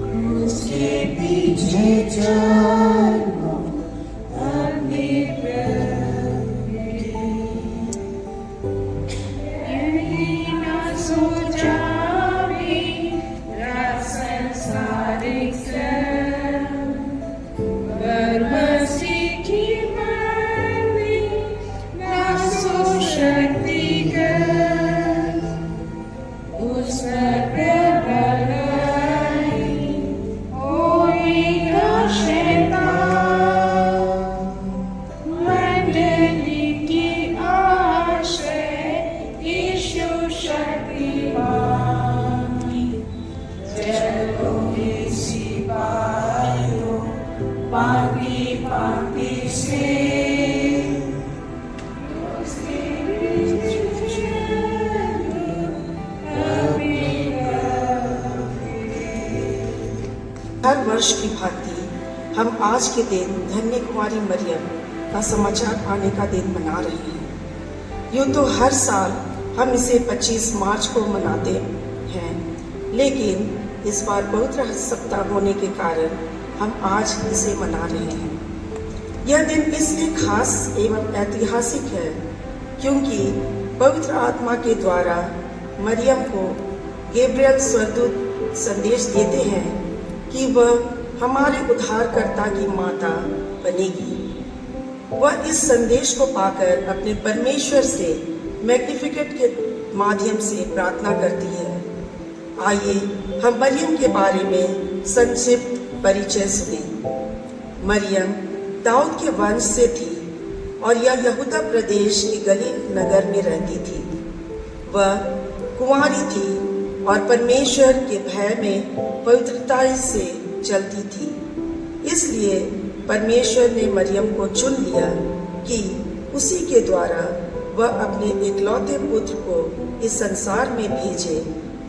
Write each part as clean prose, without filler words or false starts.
क्रूस के पीछे चलो अपने यही ना सोचा मेरा संसारिक पर मसीह की मर्जी ना सो शक्तिगत उस पर होएगा शैतान मंडली की आश्रय यीशु शक्तिमान चलो सिपाहियों पापी पापी से हर वर्ष की भांति हम आज के दिन धन्य कुमारी मरियम का समाचार पाने का दिन मना रहे हैं। यूँ तो हर साल हम इसे 25 मार्च को मनाते हैं, लेकिन इस बार पवित्र सप्ताह होने के कारण हम आज इसे मना रहे हैं। यह दिन इसलिए खास एवं ऐतिहासिक है क्योंकि पवित्र आत्मा के द्वारा मरियम को गैब्रियल स्वर्गदूत संदेश देते हैं कि वह हमारे उद्धारकर्ता की माता बनेगी। वह इस संदेश को पाकर अपने परमेश्वर से मैग्निफिकेट के माध्यम से प्रार्थना करती है। आइए हम मरियम के बारे में संक्षिप्त परिचय सुने। मरियम दाऊद के वंश से थी और यह यहूदा प्रदेश के गलील नगर में रहती थी। वह कुंवारी थी और परमेश्वर के भय में पवित्रता से चलती थी। इसलिए परमेश्वर ने मरियम को चुन लिया कि उसी के द्वारा वह अपने इकलौते पुत्र को इस संसार में भेजे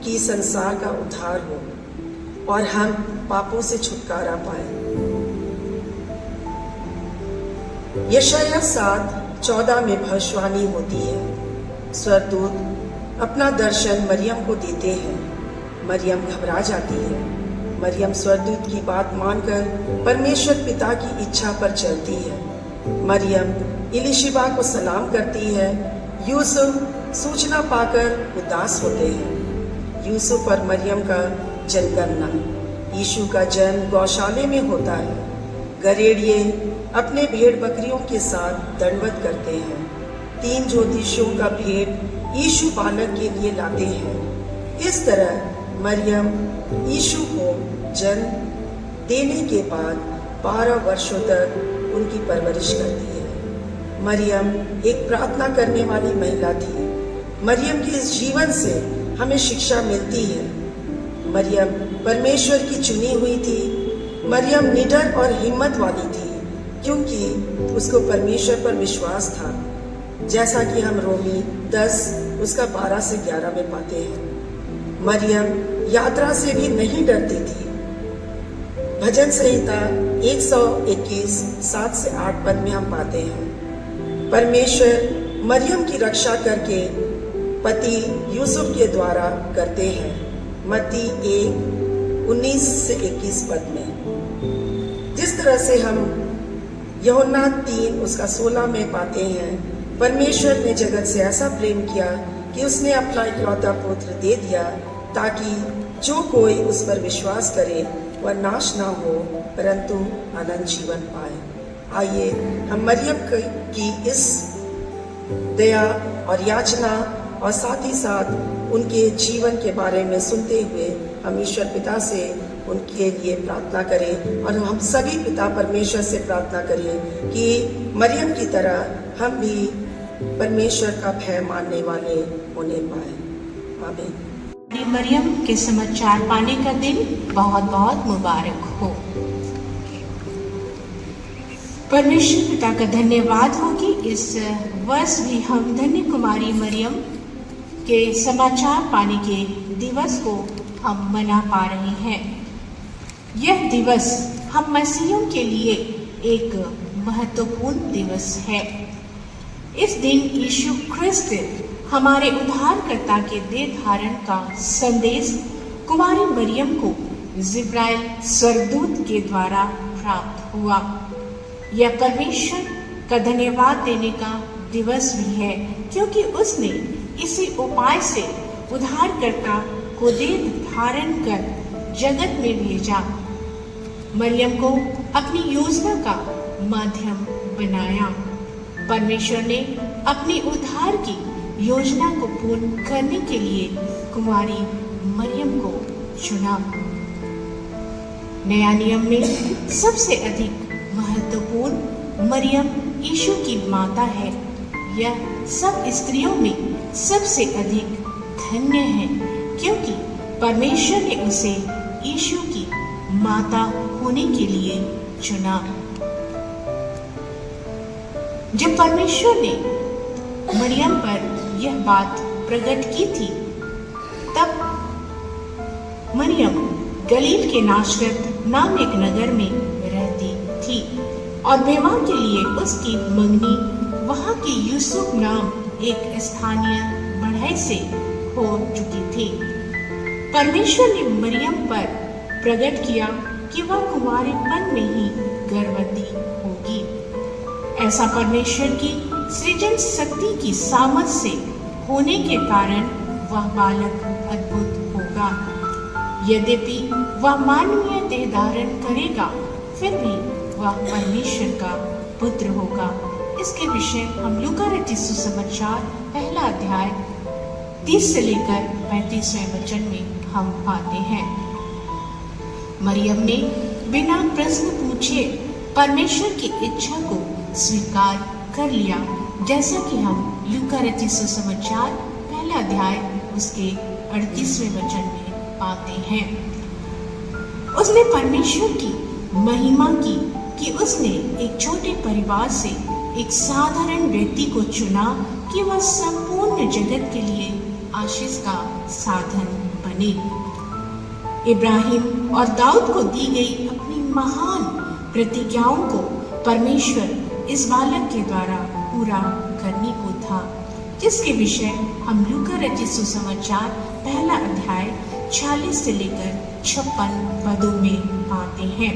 कि संसार का उद्धार हो और हम पापों से छुटकारा पाए। यशायाह 7:14 में भविष्यवाणी होती है। स्वर्गदूत अपना दर्शन मरियम को देते हैं। मरियम घबरा जाती है। मरियम स्वर्गदूत की बात मानकर परमेश्वर पिता की इच्छा पर चलती है। मरियम इलिशिबा को सलाम करती है। यूसुफ सूचना पाकर उदास होते हैं। यूसुफ और मरियम का जनगणना। यीशु का जन्म गौशाले में होता है। गरेड़िए अपने भेड़ बकरियों के साथ दंडवत करते हैं। 3 ज्योतिषियों का भेंट यीशु बालक के लिए लाते हैं। इस तरह मरियम यीशु को जन्म देने के बाद 12 वर्षों तक उनकी परवरिश करती है। मरियम एक प्रार्थना करने वाली महिला थी। मरियम के इस जीवन से हमें शिक्षा मिलती है। मरियम परमेश्वर की चुनी हुई थी। मरियम निडर और हिम्मत वाली थी क्योंकि उसको परमेश्वर पर विश्वास था, जैसा कि हम रोमी 10 उसका 12 से 11 में पाते हैं। मरियम यात्रा से भी नहीं डरती थी। भजन संहिता 121 7 से 8 पद में हम पाते हैं, परमेश्वर मरियम की रक्षा करके पति यूसुफ के द्वारा करते हैं। मत्ती 1:19 से 21 पद में। जिस तरह से हम यूहन्ना 3 उसका 16 में पाते हैं, परमेश्वर ने जगत से ऐसा प्रेम किया कि उसने अपना इकलौता पुत्र दे दिया ताकि जो कोई उस पर विश्वास करे वह नाश ना हो परंतु अनंत जीवन पाए। आइए हम मरियम की इस दया और याचना और साथ ही साथ उनके जीवन के बारे में सुनते हुए हम ईश्वर पिता से उनके लिए प्रार्थना करें और हम सभी पिता परमेश्वर से प्रार्थना करें कि मरियम की तरह हम भी परमेश्वर का भय मानने वाले होने पाए। आमीन। मरियम के समाचार पाने का दिन बहुत बहुत मुबारक हो। परमेश्वर पिता का धन्यवाद हो कि इस वर्ष भी हम धन्य कुमारी मरियम के समाचार पाने के दिवस को हम मना पा रहे हैं। यह दिवस हम मसीहियों के लिए एक महत्वपूर्ण दिवस है। इस दिन यीशु ख्रिस्त हमारे उद्धारकर्ता के देह धारण का संदेश कुमारी मरियम को जिब्राइल स्वर्गदूत के द्वारा प्राप्त हुआ। यह परमेश्वर का धन्यवाद देने का दिवस भी है, क्योंकि उसने इसी उपाय से उद्धारकर्ता को देह धारण कर जगत में भेजा। मरियम को अपनी योजना का माध्यम बनाया। परमेश्वर ने अपनी उद्धार की योजना को पूर्ण करने के लिए कुमारी मरियम को चुना। नया नियम में सबसे अधिक महत्वपूर्ण मरियम यीशु की माता है। यह सब स्त्रियों में सबसे अधिक धन्य है, क्योंकि परमेश्वर ने उसे यीशु की माता होने के लिए चुना। जब परमेश्वर ने मरियम पर यह बात प्रकट की थी, तब मरियम गलील के नासरत नाम एक नगर में रहती थी और विवाह के लिए उसकी मंगनी वहां के यूसुफ नाम एक स्थानीय बढ़ई से हो चुकी थी। परमेश्वर ने मरियम पर प्रकट किया कि वह कुंवारेपन में ही गर्भवती होगी। ऐसा परमेश्वर की सृजन शक्ति की सामर्थ्य से होने के कारण वह बालक अद्भुत होगा। यद्यपि वह मानवीय देह धारण करेगा, फिर भी वह परमेश्वर का पुत्र होगा। इसके विषय हम लूका रचित सुसमाचार पहला अध्याय 30 से लेकर 35वें वचन में हम पाते हैं। मरियम ने बिना प्रश्न पूछे परमेश्वर की इच्छा को स्वीकार कर लिया, जैसा कि हम लूका रचित सुसमाचार पहला अध्याय उसके 38वें वचन में पाते हैं। उसने परमेश्वर की महिमा की कि उसने एक छोटे परिवार से एक साधारण व्यक्ति को चुना कि वह संपूर्ण जगत के लिए आशीष का साधन बने। इब्राहिम और दाऊद को दी गई अपनी महान प्रतिज्ञाओं को परमेश्वर इस बालक के द्वारा पूरा करने को था, जिसके विषय हम लूका रचित सुसमाचार पहला अध्याय 46 से लेकर 56 पदों में पाते हैं।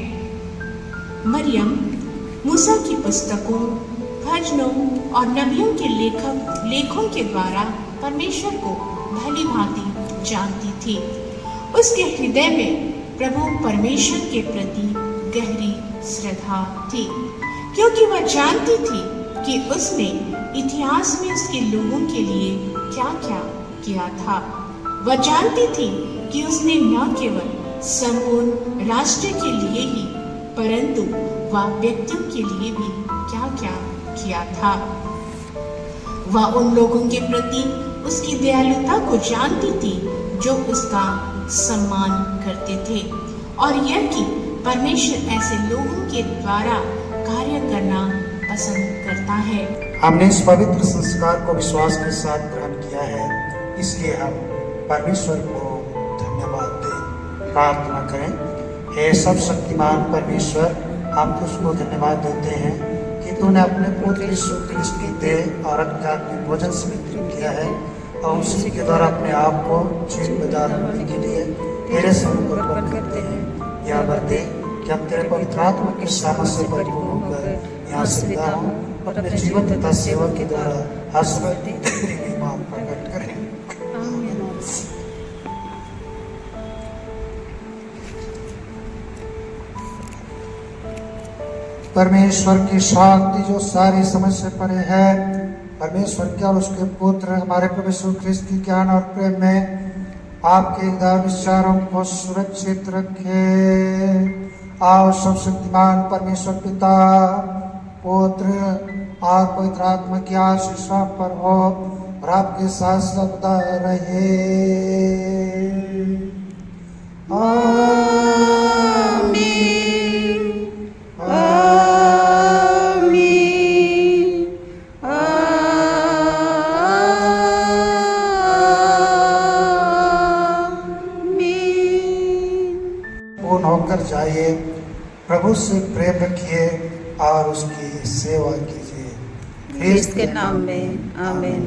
मरियम मूसा की पुस्तकों, भजनों और नबियों के लेखों के द्वारा परमेश्वर को भली भांति जानती थी। उसके हृदय में प्रभु परमेश्वर के प्रति गहरी श्रद्धा थी, क्योंकि वह जानती थी कि उसने इतिहास में उसके लोगों के लिए क्या क्या किया था। वह जानती थी कि उसने न केवल संपूर्ण राष्ट्र के लिए ही, परंतु वह व्यक्तियों के लिए भी क्या क्या किया था। वह उन लोगों के प्रति उसकी दयालुता को जानती थी जो उसका सम्मान करते थे, और यह कि परमेश्वर ऐसे लोगों के द्वारा कार्य करना पसंद करता है। हमने इस पवित्र संस्कार को विश्वास के साथ ग्रहण किया है, इसलिए हम परमेश्वर को धन्यवाद दें। प्रार्थना करें। हे सब शक्तिमान परमेश्वर, हम तुझको धन्यवाद देते हैं कि तूने अपने पुत्र यीशु ख्रिस्त की देह और रक्त का भोजन से वितरित किया है और उसी के द्वारा अपने आप को जीव प्रदान करने के लिए तेरे समूह को अर्पण करते हैं। यह बरते कि हम तेरे पवित्र आत्मा के सामर्थ्य से परिपूर्ण होकर यहाँ से विदा हों, अपने जीवन तथा सेवा के द्वारा हर समय तेरी महिमा प्रकट करें। परमेश्वर की शक्ति जो सारी समझ से परे है, परमेश्वर के और उसके पुत्र हमारे प्रभु यीशु ख्रिस्त की ज्ञान और प्रेम में आपके हृदय विचारों को सुरक्षित रखे। आओ सब शक्तिमान परमेश्वर पिता, पुत्र और पवित्र आत्मा की आशीष आप पर हो और आपके साथ सदा रहे। होकर जाइए, प्रभु से प्रेम रखिए और उसकी सेवा कीजिए। ख्रिस्त के नाम में आमीन।